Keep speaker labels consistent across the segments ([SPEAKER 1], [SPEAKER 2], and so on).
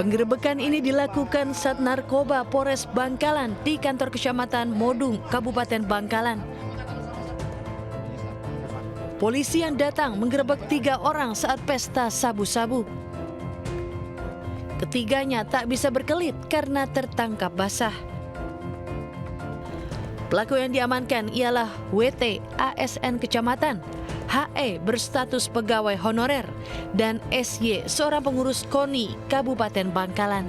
[SPEAKER 1] Penggerebekan ini dilakukan Sat Narkoba Polres Bangkalan di kantor Kecamatan Modung, Kabupaten Bangkalan. Polisi yang datang menggerebek 3 orang saat pesta sabu-sabu. Ketiganya tak bisa berkelit karena tertangkap basah. Pelaku yang diamankan ialah WT ASN Kecamatan, HE berstatus pegawai honorer, dan SY seorang pengurus KONI Kabupaten Bangkalan.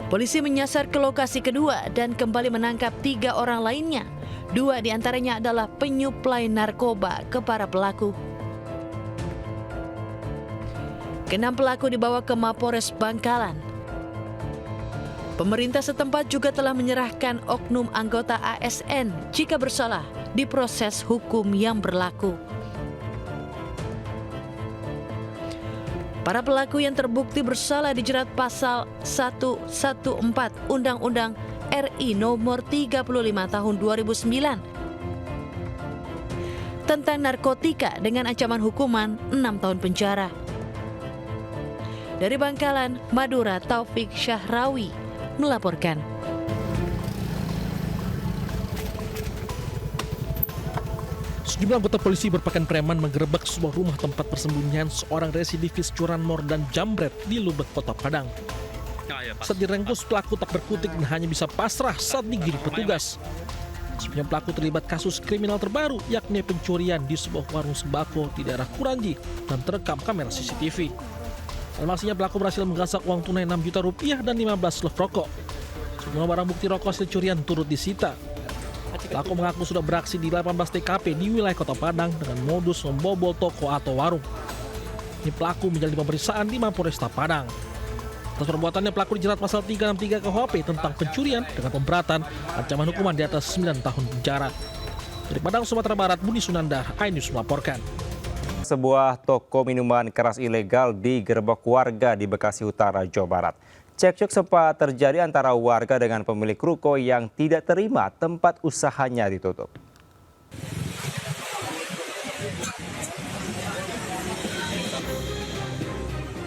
[SPEAKER 1] Polisi menyasar ke lokasi kedua dan kembali menangkap 3 orang lainnya. 2 diantaranya adalah penyuplai narkoba ke para pelaku. Ke-6 pelaku dibawa ke Mapores Bangkalan. Pemerintah setempat juga telah menyerahkan oknum anggota ASN jika bersalah diproses hukum yang berlaku. Para pelaku yang terbukti bersalah dijerat pasal 114 Undang-Undang RI nomor 35 tahun 2009 tentang narkotika dengan ancaman hukuman 6 tahun penjara. Dari Bangkalan, Madura, Taufik Syahrawi melaporkan.
[SPEAKER 2] Sejumlah anggota polisi berpakaian preman menggerebek sebuah rumah tempat persembunyian seorang residivis curanmor dan jambret di Lubek, Kota Padang. Saat direngkus, pelaku tak berkutik dan hanya bisa pasrah saat digiring petugas. Sebenarnya pelaku terlibat kasus kriminal terbaru, yakni pencurian di sebuah warung sembako di daerah Kuranji dan terekam kamera CCTV. Dalam aksinya, pelaku berhasil menggasak uang tunai 6 juta rupiah dan 15 sluf rokok. Semua barang bukti rokok hasil curian turut disita. Pelaku mengaku sudah beraksi di 18 TKP di wilayah Kota Padang dengan modus membobol toko atau warung. Ini pelaku menjalani pemeriksaan di Mapolresta Padang. Atas perbuatannya, pelaku dijerat pasal 363 KUHP tentang pencurian dengan pemberatan ancaman hukuman di atas 9 tahun penjara. Dari Padang, Sumatera Barat, Budi Sunandar, iNews melaporkan.
[SPEAKER 3] Sebuah toko minuman keras ilegal digerebek warga di Bekasi Utara, Jawa Barat. Cekcok sempat terjadi antara warga dengan pemilik ruko yang tidak terima tempat usahanya ditutup.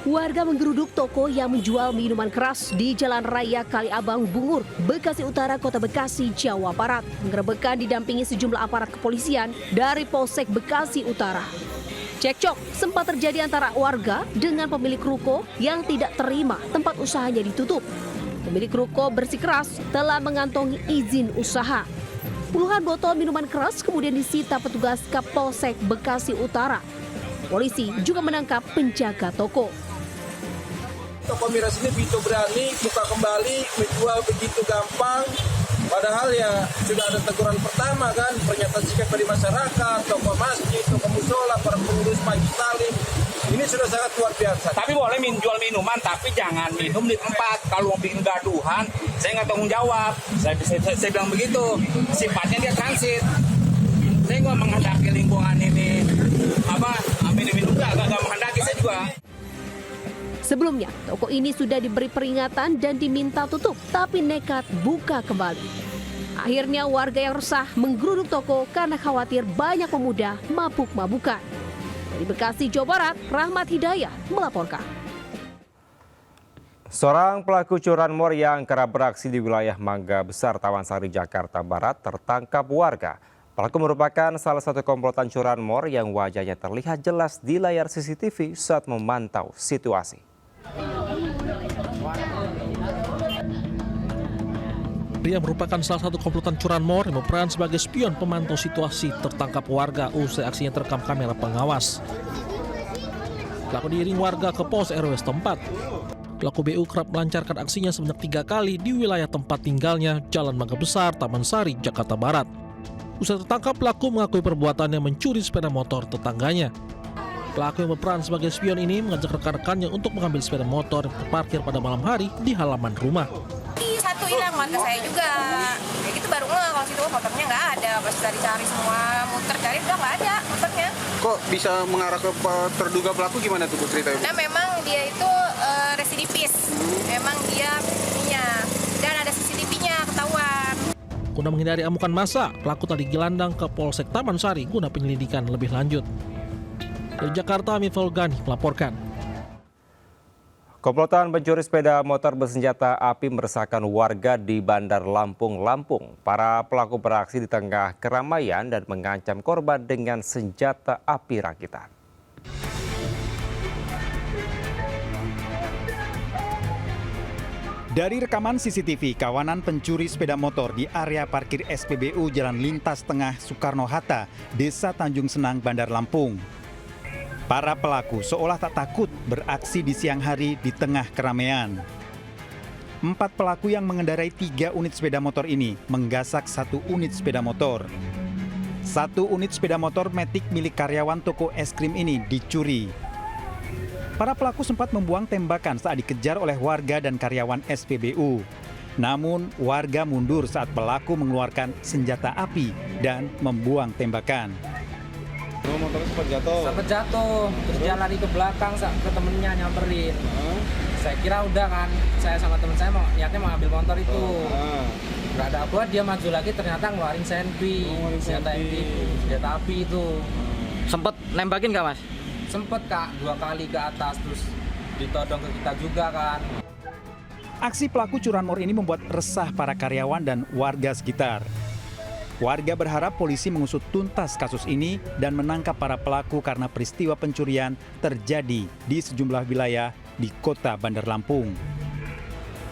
[SPEAKER 4] Warga menggeruduk toko yang menjual minuman keras di Jalan Raya Kaliabang Bungur, Bekasi Utara, Kota Bekasi, Jawa Barat. Penggerebekan didampingi sejumlah aparat kepolisian dari Polsek Bekasi Utara. Cekcok sempat terjadi antara warga dengan pemilik ruko yang tidak terima tempat usahanya ditutup. Pemilik ruko bersikeras telah mengantongi izin usaha. Puluhan botol minuman keras kemudian disita petugas Kapolsek Bekasi Utara. Polisi juga menangkap penjaga toko.
[SPEAKER 5] Toko miras ini begitu berani buka kembali, menjual begitu gampang. Padahal ya sudah ada teguran pertama kan, pernyataan sikap dari masyarakat, toko masjid, toko musola, para pengurus Majlis Taklim. Ini sudah sangat luar biasa.
[SPEAKER 6] Tapi boleh jual minuman, tapi jangan minum di tempat. Kalau mau bikin gaduhan, saya nggak tanggung jawab. Saya bilang begitu. Sifatnya dia transit. Saya nggak menghendaki lingkungan ini minum-minum nggak menghendaki saya juga.
[SPEAKER 4] Sebelumnya, toko ini sudah diberi peringatan dan diminta tutup, tapi nekat buka kembali. Akhirnya warga yang resah menggeruduk toko karena khawatir banyak pemuda mabuk-mabukan. Dari Bekasi, Jawa Barat, Rahmat Hidayah melaporkan.
[SPEAKER 3] Seorang pelaku curanmor yang kerap beraksi di wilayah Mangga Besar, Tawansari, Jakarta Barat tertangkap warga. Pelaku merupakan salah satu komplotan curanmor yang wajahnya terlihat jelas di layar CCTV saat memantau situasi.
[SPEAKER 2] Pria merupakan salah satu komplotan curanmor yang berperan sebagai spion pemantau situasi tertangkap warga usai aksinya terekam kamera pengawas. Pelaku diiring warga ke pos RW setempat. Pelaku BU kerap melancarkan aksinya sebanyak 3 kali di wilayah tempat tinggalnya, Jalan Mangga Besar, Taman Sari, Jakarta Barat. Usai tertangkap, pelaku mengakui perbuatannya mencuri sepeda motor tetangganya. Pelaku yang berperan sebagai spion ini mengajak rekan-rekannya untuk mengambil sepeda motor yang terparkir pada malam hari di halaman rumah.
[SPEAKER 7] Satu hilang warga saya juga, kayak gitu baru nggak kalau situ motornya nggak ada, pas kita dicari semua muter cari udah nggak ada motornya.
[SPEAKER 8] Kok bisa mengarah ke terduga pelaku gimana tuh ceritanya?
[SPEAKER 7] Nah memang dia itu residivis, memang dia punya dan ada CCTV-nya ketahuan.
[SPEAKER 2] Guna menghindari amukan massa, pelaku tadi digelandang ke Polsek Taman Sari guna penyelidikan lebih lanjut. Dari Jakarta, Miful Gani melaporkan.
[SPEAKER 3] Komplotan pencuri sepeda motor bersenjata api meresahkan warga di Bandar Lampung, Lampung. Para pelaku beraksi di tengah keramaian dan mengancam korban dengan senjata api rakitan.
[SPEAKER 9] Dari rekaman CCTV, kawanan pencuri sepeda motor di area parkir SPBU Jalan Lintas Tengah Soekarno-Hatta, Desa Tanjung Senang, Bandar Lampung. Para pelaku seolah tak takut beraksi di siang hari di tengah keramaian. 4 pelaku yang mengendarai 3 unit sepeda motor ini menggasak 1 unit sepeda motor. 1 unit sepeda motor Matic milik karyawan toko es krim ini dicuri. Para pelaku sempat membuang tembakan saat dikejar oleh warga dan karyawan SPBU. Namun warga mundur saat pelaku mengeluarkan senjata api dan membuang tembakan.
[SPEAKER 8] Motornya sempat jatuh.
[SPEAKER 10] Terus dia lari ke belakang ke temennya nyamperin. Saya kira udah kan, saya sama temen saya niatnya mau ambil motor itu. Gak ada apa, dia maju lagi ternyata ngeluarin senpi, senjata api itu.
[SPEAKER 11] Sempet nembakin gak mas?
[SPEAKER 10] Sempet kak, 2 kali ke atas terus ditodong ke kita juga kan.
[SPEAKER 9] Aksi pelaku curanmor ini membuat resah para karyawan dan warga sekitar. Warga berharap polisi mengusut tuntas kasus ini dan menangkap para pelaku karena peristiwa pencurian terjadi di sejumlah wilayah di kota Bandar Lampung.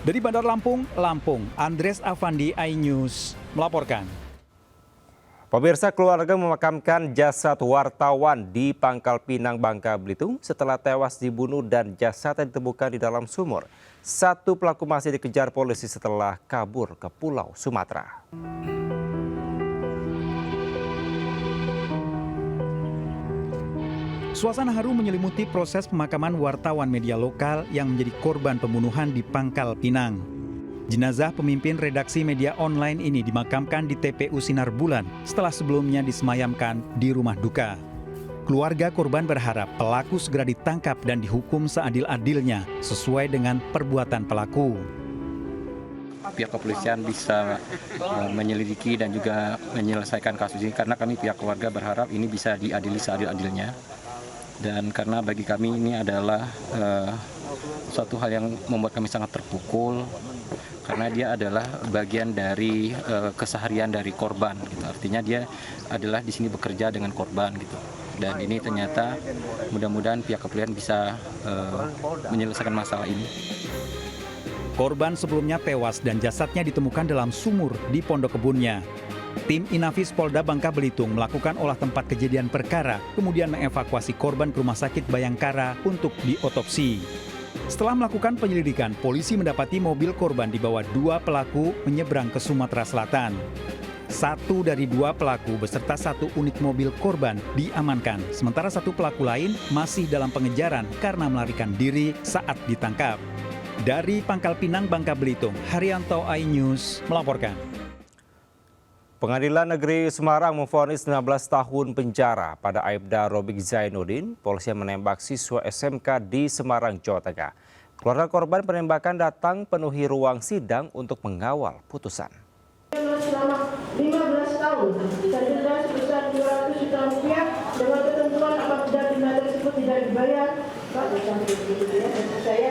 [SPEAKER 9] Dari Bandar Lampung, Andres Avandi, iNews melaporkan.
[SPEAKER 3] Pemirsa, keluarga memakamkan jasad wartawan di Pangkal Pinang, Bangka Belitung setelah tewas dibunuh dan jasadnya ditemukan di dalam sumur. 1 pelaku masih dikejar polisi setelah kabur ke Pulau Sumatera.
[SPEAKER 9] Suasana haru menyelimuti proses pemakaman wartawan media lokal yang menjadi korban pembunuhan di Pangkal Pinang. Jenazah pemimpin redaksi media online ini dimakamkan di TPU Sinar Bulan setelah sebelumnya disemayamkan di rumah duka. Keluarga korban berharap pelaku segera ditangkap dan dihukum seadil-adilnya sesuai dengan perbuatan pelaku.
[SPEAKER 12] Pihak kepolisian bisa menyelidiki dan juga menyelesaikan kasus ini karena kami pihak keluarga berharap ini bisa diadili seadil-adilnya. Dan karena bagi kami ini adalah suatu hal yang membuat kami sangat terpukul karena dia adalah bagian dari keseharian dari korban gitu. Artinya dia adalah di sini bekerja dengan korban gitu. Dan ini ternyata mudah-mudahan pihak kepolisian bisa menyelesaikan masalah ini.
[SPEAKER 9] Korban sebelumnya tewas dan jasadnya ditemukan dalam sumur di pondok kebunnya. Tim Inafis Polda Bangka Belitung melakukan olah tempat kejadian perkara, kemudian mengevakuasi korban ke Rumah Sakit Bayangkara untuk diotopsi. Setelah melakukan penyelidikan, polisi mendapati mobil korban dibawa 2 pelaku menyeberang ke Sumatera Selatan. 1 dari 2 pelaku beserta 1 unit mobil korban diamankan, sementara 1 pelaku lain masih dalam pengejaran karena melarikan diri saat ditangkap. Dari Pangkal Pinang, Bangka Belitung, Haryanto, iNews melaporkan.
[SPEAKER 3] Pengadilan Negeri Semarang memvonis 19 tahun penjara pada Aibda Robik Zainuddin, polisi yang menembak siswa SMK di Semarang, Jawa Tengah. Keluarga korban penembakan datang penuhi ruang sidang untuk mengawal putusan.
[SPEAKER 13] Selama 15 tahun dan denda sebesar 200 juta rupiah dengan ketentuan apabila denda tersebut tidak dibayar. Pak, sampai begitu ya, saya.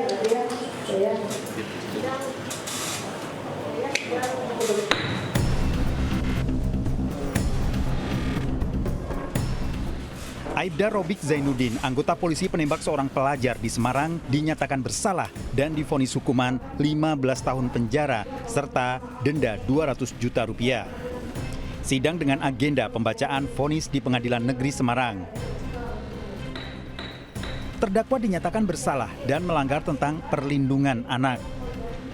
[SPEAKER 9] Aibda Robik Zainuddin, anggota polisi penembak seorang pelajar di Semarang, dinyatakan bersalah dan divonis hukuman 15 tahun penjara serta denda 200 juta rupiah. Sidang dengan agenda pembacaan vonis di Pengadilan Negeri Semarang. Terdakwa dinyatakan bersalah dan melanggar tentang perlindungan anak.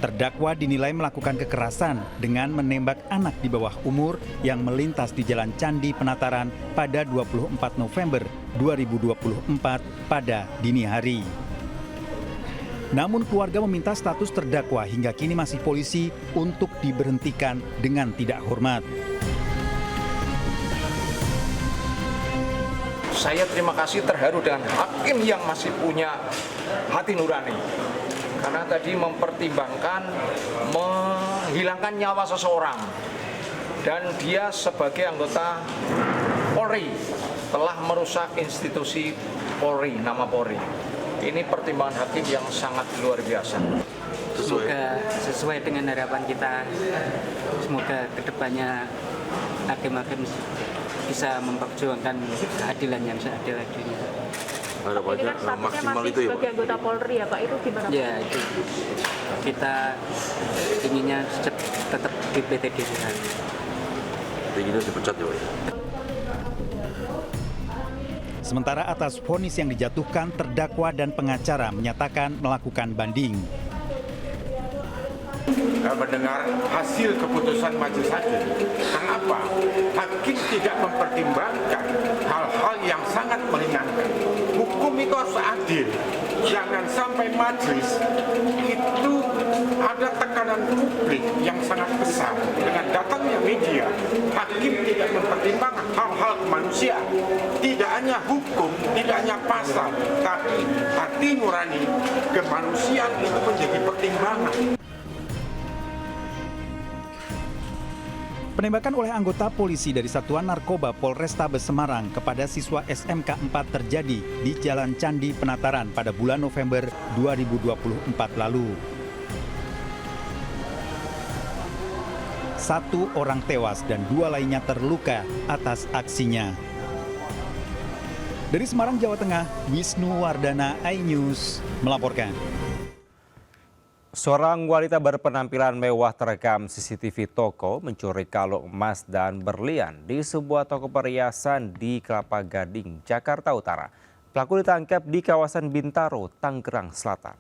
[SPEAKER 9] Terdakwa dinilai melakukan kekerasan dengan menembak anak di bawah umur yang melintas di Jalan Candi Penataran pada 24 November 2024 pada dini hari. Namun keluarga meminta status terdakwa hingga kini masih polisi untuk diberhentikan dengan tidak hormat.
[SPEAKER 6] Saya terima kasih terharu dengan hakim yang masih punya hati nurani. Karena tadi mempertimbangkan menghilangkan nyawa seseorang. Dan dia sebagai anggota Polri telah merusak institusi Polri, nama Polri.
[SPEAKER 14] Ini pertimbangan hakim yang sangat luar biasa.
[SPEAKER 15] Semoga sesuai dengan harapan kita. Semoga kedepannya hakim-hakim bisa memperjuangkan keadilan yang seadil-adilnya.
[SPEAKER 16] Harapannya maksimal itu ya, Pak? Sebagai anggota Polri ya Pak, itu gimana?
[SPEAKER 15] Ya, itu kita inginnya tetap di PTD.
[SPEAKER 16] Inginnya dipecat ya Pak?
[SPEAKER 9] Sementara atas vonis yang dijatuhkan, terdakwa dan pengacara menyatakan melakukan banding.
[SPEAKER 17] Mendengar hasil keputusan majelis hakim. Kenapa? Hakim tidak mempertimbangkan hal-hal yang sangat meringankan. Hukum itu harus adil. Jangan sampai majelis itu ada tekanan publik yang sangat besar. Dengan datangnya media, hakim tidak mempertimbangkan hal-hal kemanusiaan. Tidak hanya hukum, tidak hanya pasal, tapi hati nurani kemanusiaan itu menjadi pertimbangan.
[SPEAKER 9] Penembakan oleh anggota polisi dari Satuan Narkoba Polrestabes Semarang kepada siswa SMK 4 terjadi di Jalan Candi Penataran pada bulan November 2024 lalu. 1 orang tewas dan 2 lainnya terluka atas aksinya. Dari Semarang, Jawa Tengah, Wisnu Wardana, iNews melaporkan.
[SPEAKER 3] Seorang wanita berpenampilan mewah terekam CCTV toko mencuri kalung emas dan berlian di sebuah toko perhiasan di Kelapa Gading, Jakarta Utara. Pelaku ditangkap di kawasan Bintaro, Tangerang Selatan.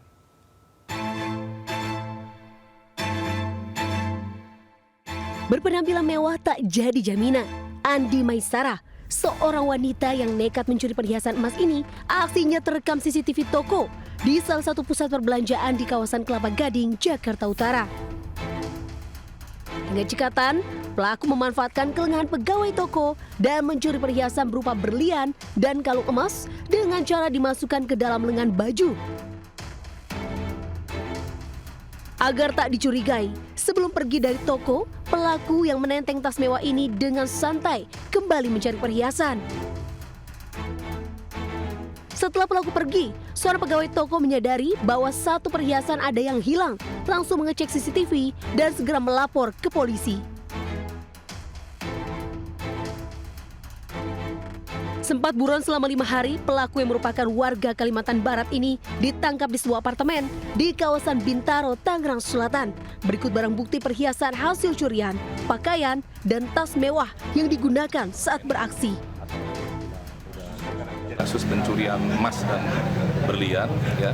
[SPEAKER 4] Berpenampilan mewah tak jadi jaminan. Andi Maisara, seorang wanita yang nekat mencuri perhiasan emas ini, aksinya terekam CCTV toko di salah satu pusat perbelanjaan di kawasan Kelapa Gading, Jakarta Utara. Hingga cekatan, pelaku memanfaatkan kelengahan pegawai toko dan mencuri perhiasan berupa berlian dan kalung emas dengan cara dimasukkan ke dalam lengan baju. Agar tak dicurigai, sebelum pergi dari toko, pelaku yang menenteng tas mewah ini dengan santai kembali mencari perhiasan. Setelah pelaku pergi, seorang pegawai toko menyadari bahwa satu perhiasan ada yang hilang, langsung mengecek CCTV dan segera melapor ke polisi. Sempat buron selama 5 hari, pelaku yang merupakan warga Kalimantan Barat ini ditangkap di sebuah apartemen di kawasan Bintaro, Tangerang Selatan. Berikut barang bukti perhiasan hasil curian, pakaian, dan tas mewah yang digunakan saat beraksi.
[SPEAKER 18] Kasus pencurian emas dan berlian ya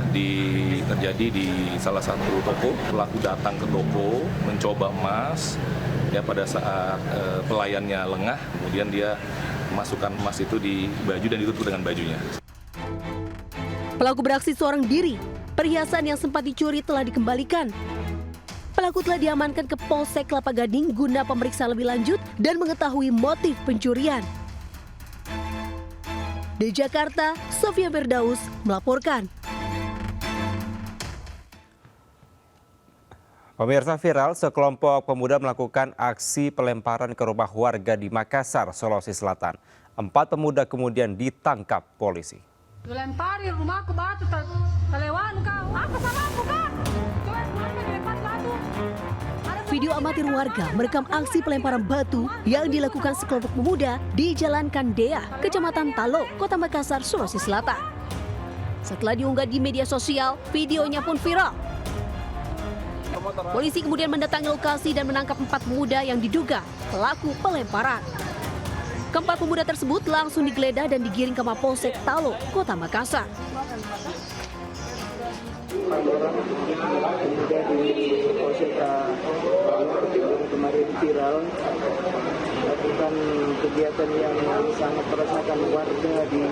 [SPEAKER 18] terjadi di salah satu toko. Pelaku datang ke toko mencoba emas ya, pada saat pelayannya lengah, kemudian dia memasukkan emas itu di baju dan ditutup dengan bajunya.
[SPEAKER 4] Pelaku beraksi seorang diri. Perhiasan yang sempat dicuri telah dikembalikan. Pelaku telah diamankan ke Polsek Kelapa Gading guna pemeriksaan lebih lanjut dan mengetahui motif pencurian. Di Jakarta, Sofia Berdaus melaporkan.
[SPEAKER 3] Pemirsa, viral sekelompok pemuda melakukan aksi pelemparan ke rumah warga di Makassar, Sulawesi Selatan. 4 pemuda kemudian ditangkap polisi.
[SPEAKER 16] Dilempari rumahku batu, terlewat kau. Apa salahku, Kak? Dilempar batu.
[SPEAKER 4] Video amatir warga merekam aksi pelemparan batu yang dilakukan sekelompok pemuda di Jalan Kandea, Kecamatan Talo, Kota Makassar, Sulawesi Selatan. Setelah diunggah di media sosial, videonya pun viral. Polisi kemudian mendatangi lokasi dan menangkap 4 pemuda yang diduga pelaku pelemparan. Keempat pemuda tersebut langsung digeledah dan digiring ke Mapolsek Talo, Kota Makassar.
[SPEAKER 19] Kemarin viral melakukan kegiatan yang sangat merasakan warga di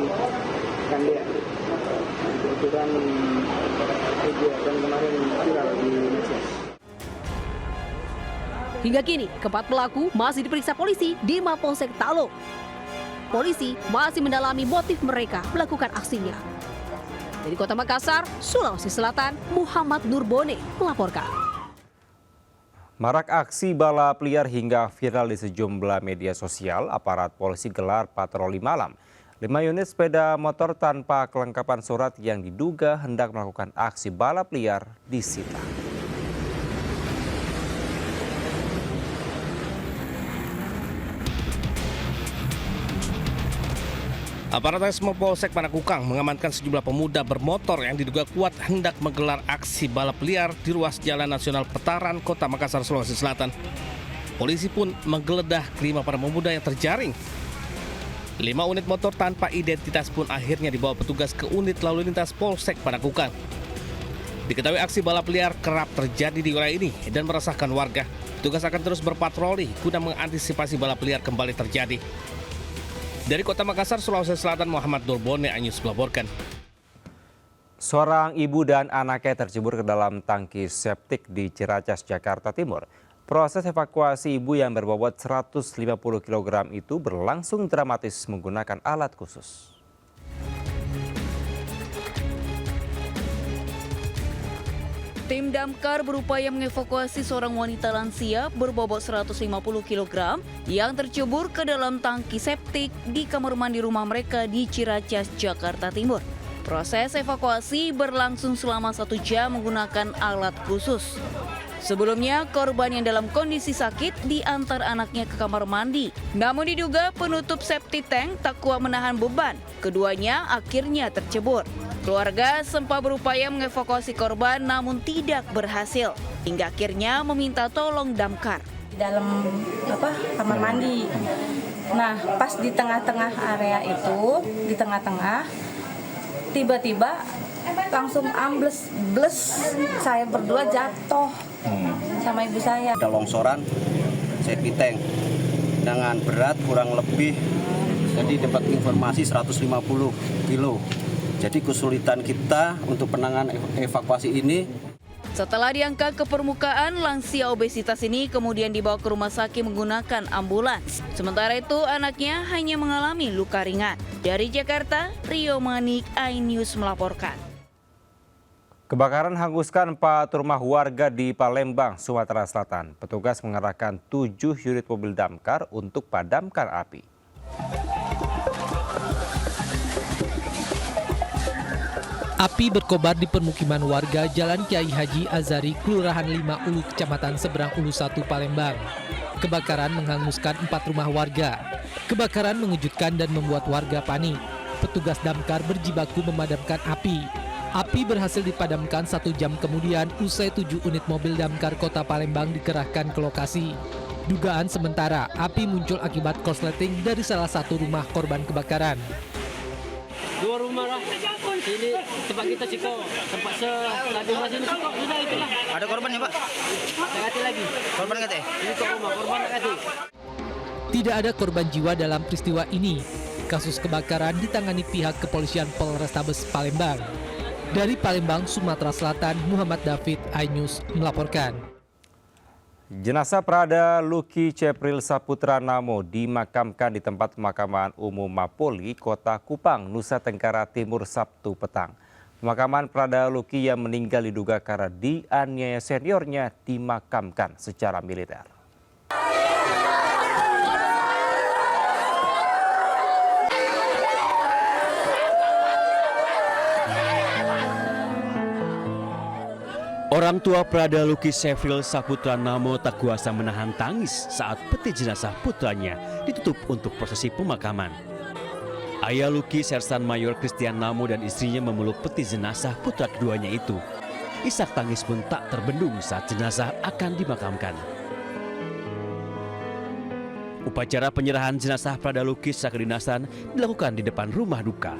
[SPEAKER 19] Kandea. Kebetulan kegiatan kemarin viral di Indonesia.
[SPEAKER 4] Hingga kini, keempat pelaku masih diperiksa polisi di Mapolsek Talo. Polisi masih mendalami motif mereka melakukan aksinya. Dari Kota Makassar, Sulawesi Selatan, Muhammad Nurbone melaporkan.
[SPEAKER 3] Marak aksi balap liar hingga viral di sejumlah media sosial, aparat polisi gelar patroli malam. 5 unit sepeda motor tanpa kelengkapan surat yang diduga hendak melakukan aksi balap liar disita.
[SPEAKER 2] Aparat Resmo Polsek Panakukang mengamankan sejumlah pemuda bermotor yang diduga kuat hendak menggelar aksi balap liar di ruas Jalan Nasional Petaran, Kota Makassar, Sulawesi Selatan. Polisi pun menggeledah kelima para pemuda yang terjaring. 5 unit motor tanpa identitas pun akhirnya dibawa petugas ke unit lalu lintas Polsek Panakukang. Diketahui aksi balap liar kerap terjadi di wilayah ini dan meresahkan warga. Petugas akan terus berpatroli guna mengantisipasi balap liar kembali terjadi. Dari Kota Makassar, Sulawesi Selatan, Muhammad Durbone, iNews melaporkan.
[SPEAKER 3] Seorang ibu dan anaknya tercebur ke dalam tangki septik di Ciracas, Jakarta Timur. Proses evakuasi ibu yang berbobot 150 kg itu berlangsung dramatis menggunakan alat khusus.
[SPEAKER 20] Tim damkar berupaya mengevakuasi seorang wanita lansia berbobot 150 kg yang tercebur ke dalam tangki septik di kamar mandi rumah mereka di Ciracas, Jakarta Timur. Proses evakuasi berlangsung selama 1 jam menggunakan alat khusus. Sebelumnya, korban yang dalam kondisi sakit diantar anaknya ke kamar mandi. Namun diduga penutup septic tank tak kuat menahan beban. Keduanya akhirnya tercebur. Keluarga sempat berupaya mengevakuasi korban namun tidak berhasil. Hingga akhirnya meminta tolong damkar.
[SPEAKER 21] Di dalam kamar mandi. Nah, pas di tengah-tengah area itu, di tengah-tengah, tiba-tiba langsung ambles, saya berdua jatuh sama ibu saya.
[SPEAKER 22] Ada longsoran septic tank dengan berat kurang lebih, jadi dapat informasi 150 kilo. Jadi kesulitan kita untuk penanganan evakuasi ini.
[SPEAKER 20] Setelah diangkat ke permukaan, lansia obesitas ini kemudian dibawa ke rumah sakit menggunakan ambulans. Sementara itu anaknya hanya mengalami luka ringan. Dari Jakarta, Rio Manik, iNews melaporkan.
[SPEAKER 3] Kebakaran hanguskan 4 rumah warga di Palembang, Sumatera Selatan. Petugas mengerahkan 7 unit mobil damkar untuk padamkan api.
[SPEAKER 2] Api berkobar di permukiman warga Jalan Kiai Haji Azari, Kelurahan 5 Ulu, Kecamatan Seberang Ulu 1, Palembang. Kebakaran menghanguskan 4 rumah warga. Kebakaran mengejutkan dan membuat warga panik. Petugas damkar berjibaku memadamkan api. Api berhasil dipadamkan 1 jam kemudian usai 7 unit mobil damkar Kota Palembang dikerahkan ke lokasi. Dugaan sementara, api muncul akibat korsleting dari salah satu rumah korban kebakaran.
[SPEAKER 23] 2 rumah lah. Ini tempat kita Ciko, tempat stadion sini Ciko, sudah itulah.
[SPEAKER 22] Ada korban ya Pak?
[SPEAKER 23] Kati lagi.
[SPEAKER 22] Korban kate?
[SPEAKER 23] Ini kok rumah korban kati.
[SPEAKER 2] Tidak ada korban jiwa dalam peristiwa ini. Kasus kebakaran ditangani pihak kepolisian Polrestabes Palembang. Dari Palembang, Sumatera Selatan, Muhammad David, iNews melaporkan.
[SPEAKER 3] Jenazah Prada Luki Cepril Saputra Namo dimakamkan di tempat pemakaman umum Mapoli, Kota Kupang, Nusa Tenggara Timur, Sabtu petang. Pemakaman Prada Luki yang meninggal diduga karena dianiaya seniornya dimakamkan secara militer.
[SPEAKER 24] Orang tua Prada Luki Cepril Saputra Namo tak kuasa menahan tangis saat peti jenazah putranya ditutup untuk prosesi pemakaman. Ayah Luki, Sersan Mayor Christian Namo dan istrinya memeluk peti jenazah putra keduanya itu. Isak tangis pun tak terbendung saat jenazah akan dimakamkan. Upacara penyerahan jenazah Prada Luki secara kedinasan dilakukan di depan rumah duka.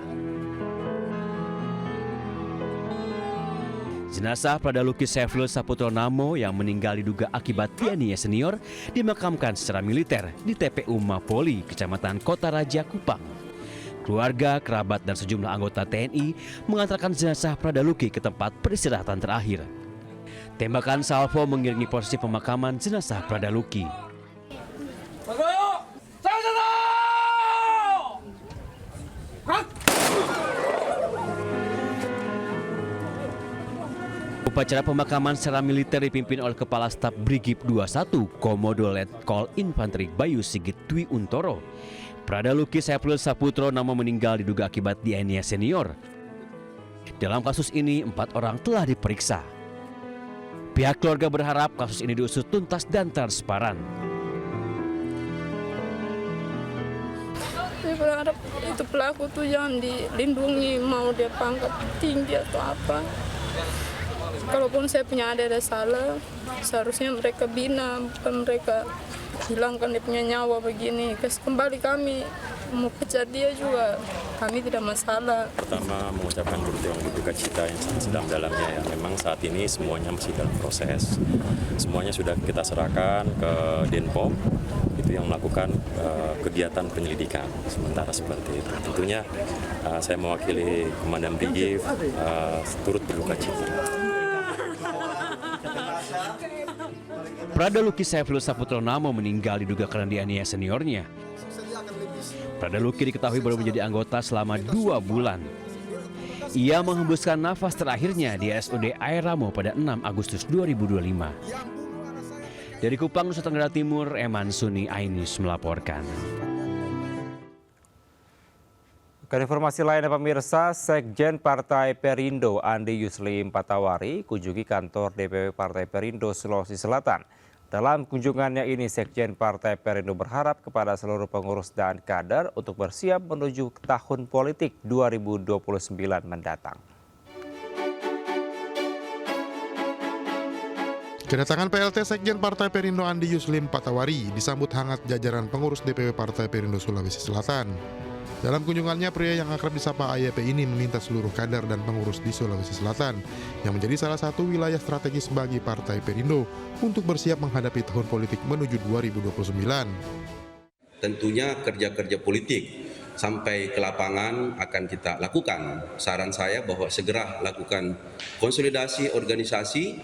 [SPEAKER 24] Jenazah Prada Luki Cepril Saputra Namo yang meninggal diduga akibat dianiaya senior dimakamkan secara militer di TPU Mapoli, Kecamatan Kota Raja, Kupang. Keluarga, kerabat, dan sejumlah anggota TNI mengantarkan jenazah Prada Luki ke tempat peristirahatan terakhir. Tembakan salvo mengiringi prosesi pemakaman jenazah Prada Luki. Upacara pemakaman secara militer dipimpin oleh Kepala Staf Brigif 21 Komodo Letkol Infanteri Bayu Sigit Dwi Untoro. Pradaluki Saifullah Saputro Namo meninggal diduga akibat dianiaya senior. Dalam kasus ini 4 orang telah diperiksa. Pihak keluarga berharap kasus ini diusut tuntas dan transparan.
[SPEAKER 1] Saya berharap itu pelaku tuh jangan dilindungi, mau dia pangkat tinggi atau apa. Kalaupun saya punya ada salah, seharusnya mereka bina, bukan mereka hilangkan dia punya nyawa begini. Kembali kami mau pecat dia juga, kami tidak masalah.
[SPEAKER 5] Pertama mengucapkan yang berduka cita yang sangat sedalam-dalamnya ya. Memang saat ini semuanya masih dalam proses. Semuanya sudah kita serahkan ke Denpom, itu yang melakukan kegiatan penyelidikan sementara seperti itu. Tentunya saya mewakili Komandan Brigif turut berduka cita.
[SPEAKER 24] Pradaluki Saifullah Saputro Namo meninggal diduga karena dianiaya seniornya. Pradaluki diketahui baru menjadi anggota selama 2 bulan. Ia menghembuskan nafas terakhirnya di RSUD Air Ramo pada 6 Agustus 2025. Dari Kupang, Nusa Tenggara Timur, Eman Suni, iNews melaporkan.
[SPEAKER 3] Ke informasi lainnya pemirsa, Sekjen Partai Perindo Andi Yuslim Patawari kunjungi kantor DPW Partai Perindo Sulawesi Selatan. Dalam kunjungannya ini, Sekjen Partai Perindo berharap kepada seluruh pengurus dan kader untuk bersiap menuju tahun politik 2029 mendatang.
[SPEAKER 7] Kedatangan PLT Sekjen Partai Perindo Andi Yuslim Patawari disambut hangat jajaran pengurus DPW Partai Perindo Sulawesi Selatan. Dalam kunjungannya, pria yang akrab disapa AYP ini meminta seluruh kader dan pengurus di Sulawesi Selatan yang menjadi salah satu wilayah strategis bagi Partai Perindo untuk bersiap menghadapi tahun politik menuju 2029.
[SPEAKER 8] Tentunya kerja-kerja politik sampai ke lapangan akan kita lakukan. Saran saya bahwa segera lakukan konsolidasi organisasi.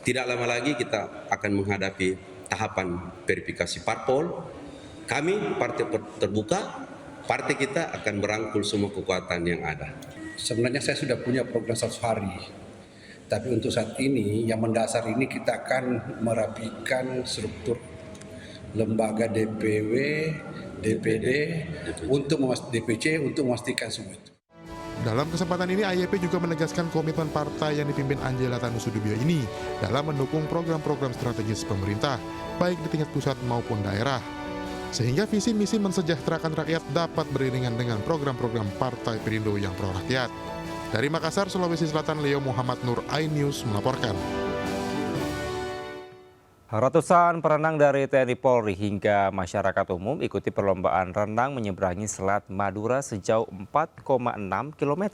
[SPEAKER 8] Tidak lama lagi kita akan menghadapi tahapan verifikasi parpol. Kami partai terbuka. Partai kita akan merangkul semua kekuatan yang ada.
[SPEAKER 25] Sebenarnya saya sudah punya program 100 hari. Tapi untuk saat ini, yang mendasar ini kita akan merapikan struktur lembaga DPW, DPD, DPC untuk memastikan semua itu.
[SPEAKER 7] Dalam kesempatan ini, AYP juga menegaskan komitmen partai yang dipimpin Angela Tanusudibio ini dalam mendukung program-program strategis pemerintah, baik di tingkat pusat maupun daerah. Sehingga visi misi mensejahterakan rakyat dapat beriringan dengan program-program Partai Perindo yang pro-rakyat. Dari Makassar, Sulawesi Selatan, Leo Muhammad Nur, iNews melaporkan.
[SPEAKER 3] Ratusan perenang dari TNI Polri hingga masyarakat umum ikuti perlombaan renang menyeberangi Selat Madura sejauh 4,6 km.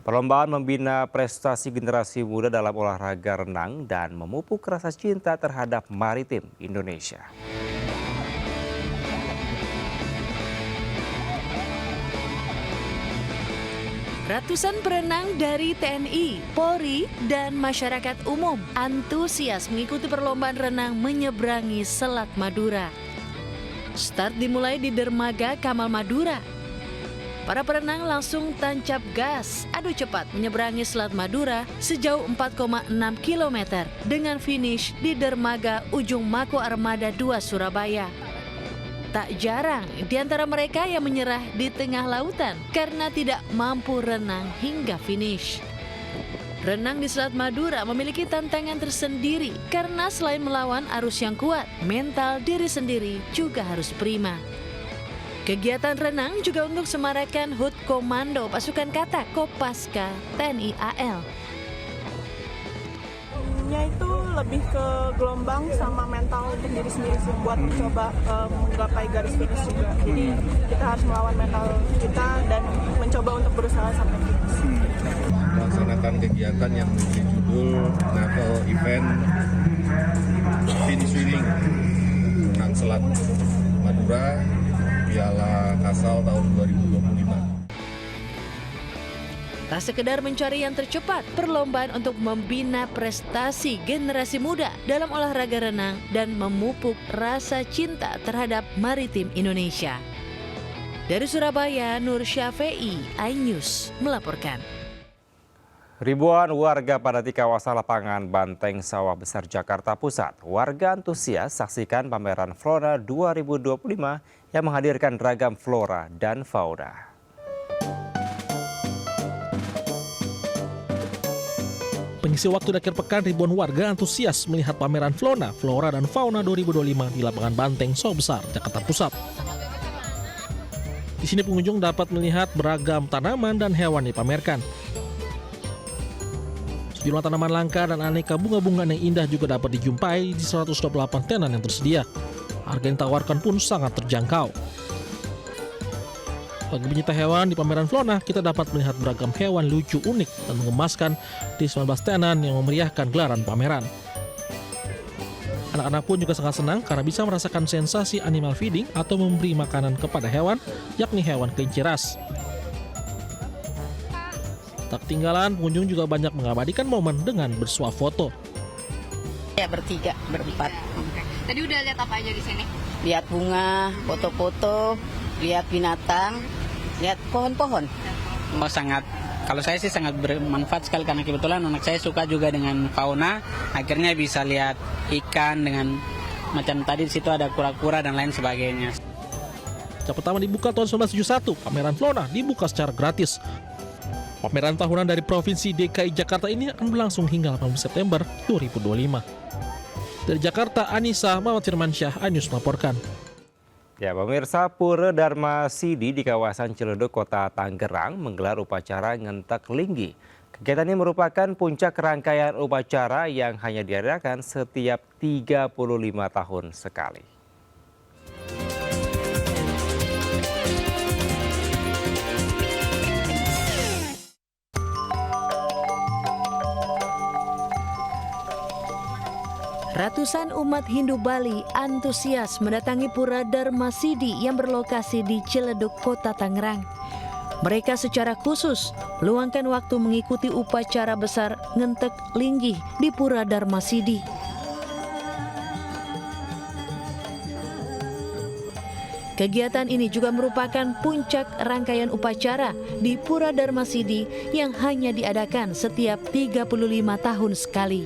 [SPEAKER 3] Perlombaan membina prestasi generasi muda dalam olahraga renang dan memupuk rasa cinta terhadap maritim Indonesia.
[SPEAKER 20] Ratusan perenang dari TNI, Polri, dan masyarakat umum antusias mengikuti perlombaan renang menyeberangi Selat Madura. Start dimulai di dermaga Kamal Madura. Para perenang langsung tancap gas, adu cepat menyeberangi Selat Madura sejauh 4,6 km dengan finish di dermaga Ujung Mako Armada 2 Surabaya. Tak jarang di antara mereka yang menyerah di tengah lautan karena tidak mampu renang hingga finish. Renang di Selat Madura memiliki tantangan tersendiri karena selain melawan arus yang kuat, mental diri sendiri juga harus prima. Kegiatan renang juga untuk semarakan HUT Komando Pasukan Kata Kopaska TNI AL.
[SPEAKER 26] Itu lebih ke gelombang sama mental untuk diri sendiri sih, buat mencoba menggapai garis finish juga. Jadi kita harus melawan mental kita dan mencoba untuk berusaha sampai finish.
[SPEAKER 18] Melaksanakan kegiatan yang berjudul Naval Event Finish Swimming renang Selat Madura Piala Kasal tahun 2025.
[SPEAKER 20] Tak sekedar mencari yang tercepat, perlombaan untuk membina prestasi generasi muda dalam olahraga renang dan memupuk rasa cinta terhadap maritim Indonesia. Dari Surabaya, Nur Syafei, iNews melaporkan.
[SPEAKER 3] Ribuan warga padati kawasan lapangan Banteng Sawah Besar Jakarta Pusat. Warga antusias saksikan pameran Flora 2025 yang menghadirkan ragam flora dan fauna.
[SPEAKER 2] Pengisi waktu di akhir pekan, ribuan warga antusias melihat pameran Flora dan Fauna 2025 di lapangan Banteng Sawah Besar Jakarta Pusat. Di sini pengunjung dapat melihat beragam tanaman dan hewan dipamerkan. Sejumlah tanaman langka dan aneka bunga-bungaan yang indah juga dapat dijumpai di 128 tenan yang tersedia. Harga yang ditawarkan pun sangat terjangkau. Bagi pencinta hewan, di pameran Flora kita dapat melihat beragam hewan lucu unik dan mengemaskan di 19 tenan yang memeriahkan gelaran pameran. Anak-anak pun juga sangat senang karena bisa merasakan sensasi animal feeding atau memberi makanan kepada hewan, yakni hewan kelinci ras. Tak ketinggalan, pengunjung juga banyak mengabadikan momen dengan bersuah foto.
[SPEAKER 6] Ya, bertiga, berempat.
[SPEAKER 10] Tadi udah lihat apa aja di sini?
[SPEAKER 6] Lihat bunga, foto-foto, lihat binatang, lihat pohon-pohon.
[SPEAKER 11] Oh, kalau saya sih sangat bermanfaat sekali karena kebetulan anak saya suka juga dengan fauna. Akhirnya bisa lihat ikan dengan macam tadi di situ ada kura-kura dan lain sebagainya.
[SPEAKER 2] Sejak pertama dibuka tahun 1971, pameran Flora dibuka secara gratis. Pameran tahunan dari Provinsi DKI Jakarta ini akan berlangsung hingga 18 September 2025. Dari Jakarta, Anissa Muhammad Firmansyah, iNews melaporkan.
[SPEAKER 3] Ya, pemirsa, Pura Dharma Sidi di kawasan Ciledug, Kota Tangerang menggelar upacara Ngentek Linggi. Kegiatan ini merupakan puncak rangkaian upacara yang hanya diadakan setiap 35 tahun sekali.
[SPEAKER 4] Ratusan umat Hindu Bali antusias mendatangi Pura Dharma Sidi yang berlokasi di Ciledug, Kota Tangerang. Mereka secara khusus meluangkan waktu mengikuti upacara besar Ngentek Linggi di Pura Dharma Sidi. Kegiatan ini juga merupakan puncak rangkaian upacara di Pura Dharma Sidi yang hanya diadakan setiap 35 tahun sekali.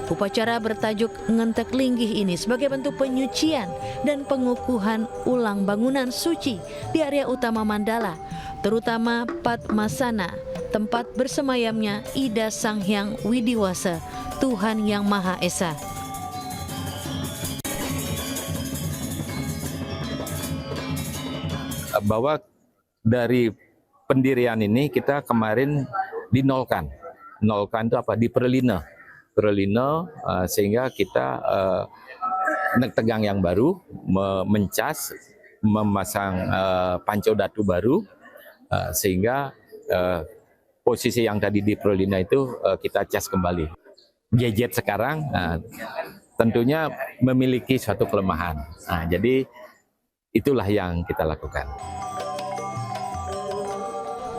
[SPEAKER 4] Upacara bertajuk Ngentek Linggih ini sebagai bentuk penyucian dan pengukuhan ulang bangunan suci di area utama Mandala, terutama Padmasana, tempat bersemayamnya Ida Sang Hyang Widiwasa, Tuhan Yang Maha Esa.
[SPEAKER 12] Bahwa dari pendirian ini kita kemarin dinolkan. Nolkan itu apa? Diperlina sehingga kita tegang yang baru, mencas, memasang pancodatu baru, sehingga posisi yang tadi di Prolina itu kita cas kembali. Gadget sekarang tentunya memiliki suatu kelemahan. Jadi itulah yang kita lakukan.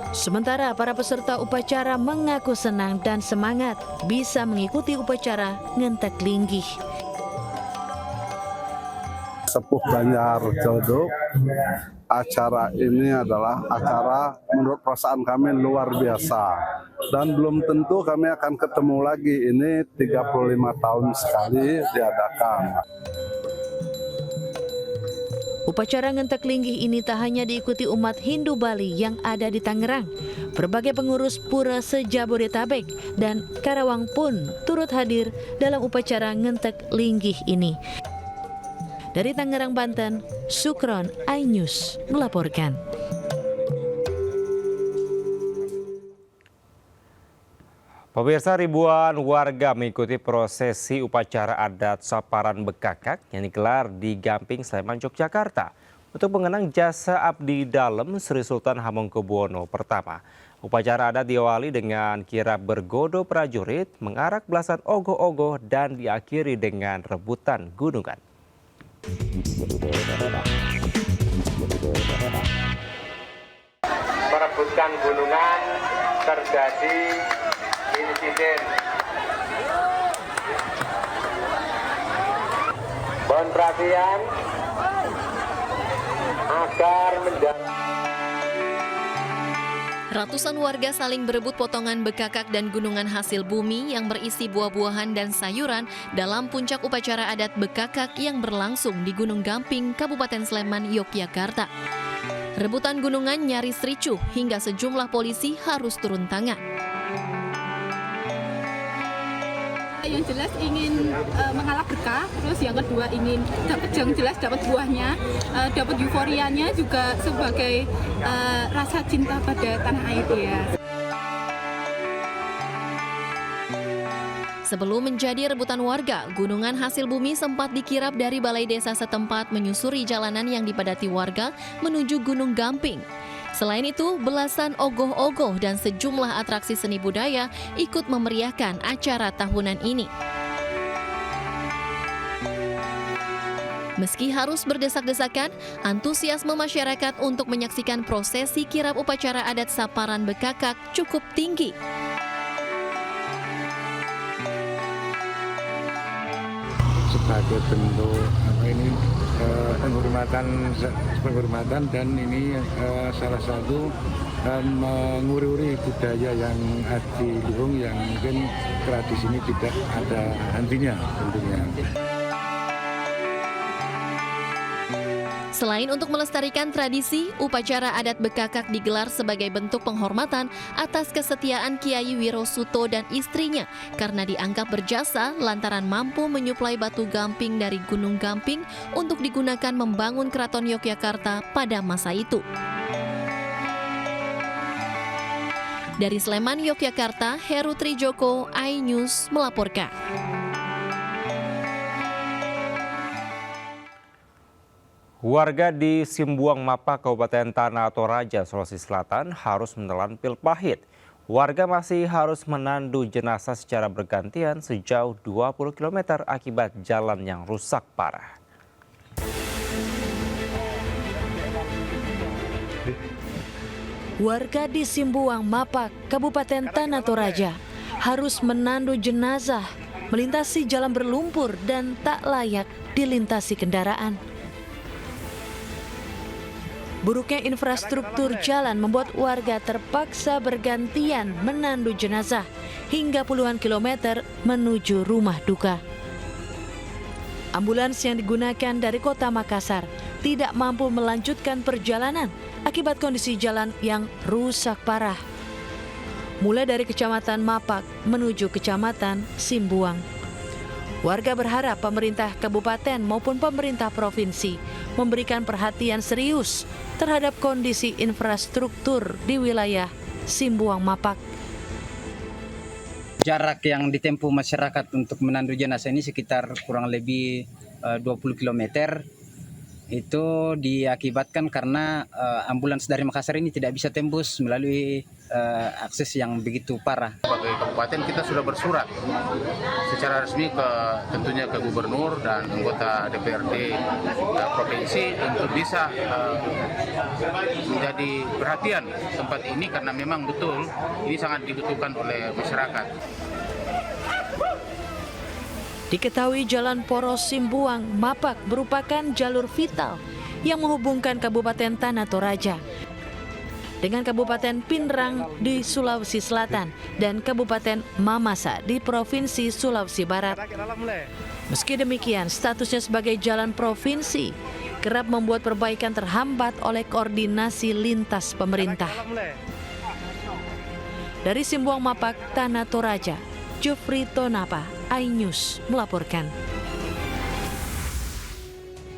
[SPEAKER 4] Sementara para peserta upacara mengaku senang dan semangat bisa mengikuti upacara Ngentek Linggih.
[SPEAKER 13] Sepuh Banjar Ciledug, acara ini adalah acara menurut perasaan kami luar biasa. Dan belum tentu kami akan ketemu lagi, ini 35 tahun sekali diadakan.
[SPEAKER 4] Upacara Ngentek Linggih ini tak hanya diikuti umat Hindu Bali yang ada di Tangerang. Berbagai pengurus pura se-Jabodetabek dan Karawang pun turut hadir dalam upacara Ngentek Linggih ini. Dari Tangerang, Banten, Sukron, iNews melaporkan.
[SPEAKER 3] Pemirsa, ribuan warga mengikuti prosesi upacara adat Saparan Bekakak yang digelar di Gamping, Sleman, Yogyakarta untuk mengenang jasa abdi dalem Sri Sultan Hamengkubuwono I. Upacara adat diawali dengan kirap bergodo prajurit, mengarak belasan ogoh-ogoh dan diakhiri dengan rebutan gunungan.
[SPEAKER 14] Perebutan gunungan terjadi insiden. Mohon perhatian agar
[SPEAKER 9] Ratusan warga saling berebut potongan bekakak dan gunungan hasil bumi yang berisi buah-buahan dan sayuran dalam puncak upacara adat bekakak yang berlangsung di Gunung Gamping, Kabupaten Sleman, Yogyakarta. Rebutan gunungan nyaris ricuh hingga sejumlah polisi harus turun tangan.
[SPEAKER 15] Yang jelas ingin mengalap berkah, terus yang kedua ingin dapat yang jelas dapat buahnya, dapat euforianya juga sebagai rasa cinta pada tanah air ya.
[SPEAKER 9] Sebelum menjadi rebutan warga, gunungan hasil bumi sempat dikirap dari balai desa setempat menyusuri jalanan yang dipadati warga menuju Gunung Gamping. Selain itu, belasan ogoh-ogoh dan sejumlah atraksi seni budaya ikut memeriahkan acara tahunan ini. Meski harus berdesak-desakan, antusiasme masyarakat untuk menyaksikan prosesi kirap upacara adat Saparan Bekakak cukup tinggi.
[SPEAKER 16] Sebagai bentuk penghormatan dan ini salah satu menguri-uri budaya yang adiluhung yang mungkin tradisi ini tidak ada hentinya tentunya.
[SPEAKER 9] Selain untuk melestarikan tradisi, upacara adat Bekakak digelar sebagai bentuk penghormatan atas kesetiaan Kiai Wirosuto dan istrinya karena dianggap berjasa lantaran mampu menyuplai batu gamping dari Gunung Gamping untuk digunakan membangun Keraton Yogyakarta pada masa itu. Dari Sleman, Yogyakarta, Heru Trijoko, iNews melaporkan.
[SPEAKER 3] Warga di Simbuang Mapa, Kabupaten Tanah Toraja, Sulawesi Selatan harus menelan pil pahit. Warga masih harus menandu jenazah secara bergantian sejauh 20 km akibat jalan yang rusak parah.
[SPEAKER 17] Warga di Simbuang Mapa, Kabupaten Tanah Toraja harus menandu jenazah, melintasi jalan berlumpur dan tak layak dilintasi kendaraan. Buruknya infrastruktur jalan membuat warga terpaksa bergantian menandu jenazah hingga puluhan kilometer menuju rumah duka. Ambulans yang digunakan dari kota Makassar tidak mampu melanjutkan perjalanan akibat kondisi jalan yang rusak parah. Mulai dari Kecamatan Mapak menuju Kecamatan Simbuang. Warga berharap pemerintah kabupaten maupun pemerintah provinsi memberikan perhatian serius terhadap kondisi infrastruktur di wilayah Simbuang Mapak.
[SPEAKER 11] Jarak yang ditempuh masyarakat untuk menandu jenazah ini sekitar kurang lebih 20 km. Itu diakibatkan karena ambulans dari Makassar ini tidak bisa tembus melalui akses yang begitu parah.
[SPEAKER 19] Sebagai kabupaten kita sudah bersurat secara resmi tentunya ke gubernur dan anggota DPRD provinsi untuk bisa menjadi perhatian tempat ini karena memang betul ini sangat dibutuhkan oleh masyarakat.
[SPEAKER 17] Diketahui Jalan Poros Simbuang Mapak merupakan jalur vital yang menghubungkan Kabupaten Tanah Toraja dengan Kabupaten Pinrang di Sulawesi Selatan dan Kabupaten Mamasa di Provinsi Sulawesi Barat. Meski demikian, statusnya sebagai jalan provinsi kerap membuat perbaikan terhambat oleh koordinasi lintas pemerintah. Dari Simbuang Mapak, Tanah Toraja, Jofri Tonapa, iNews melaporkan.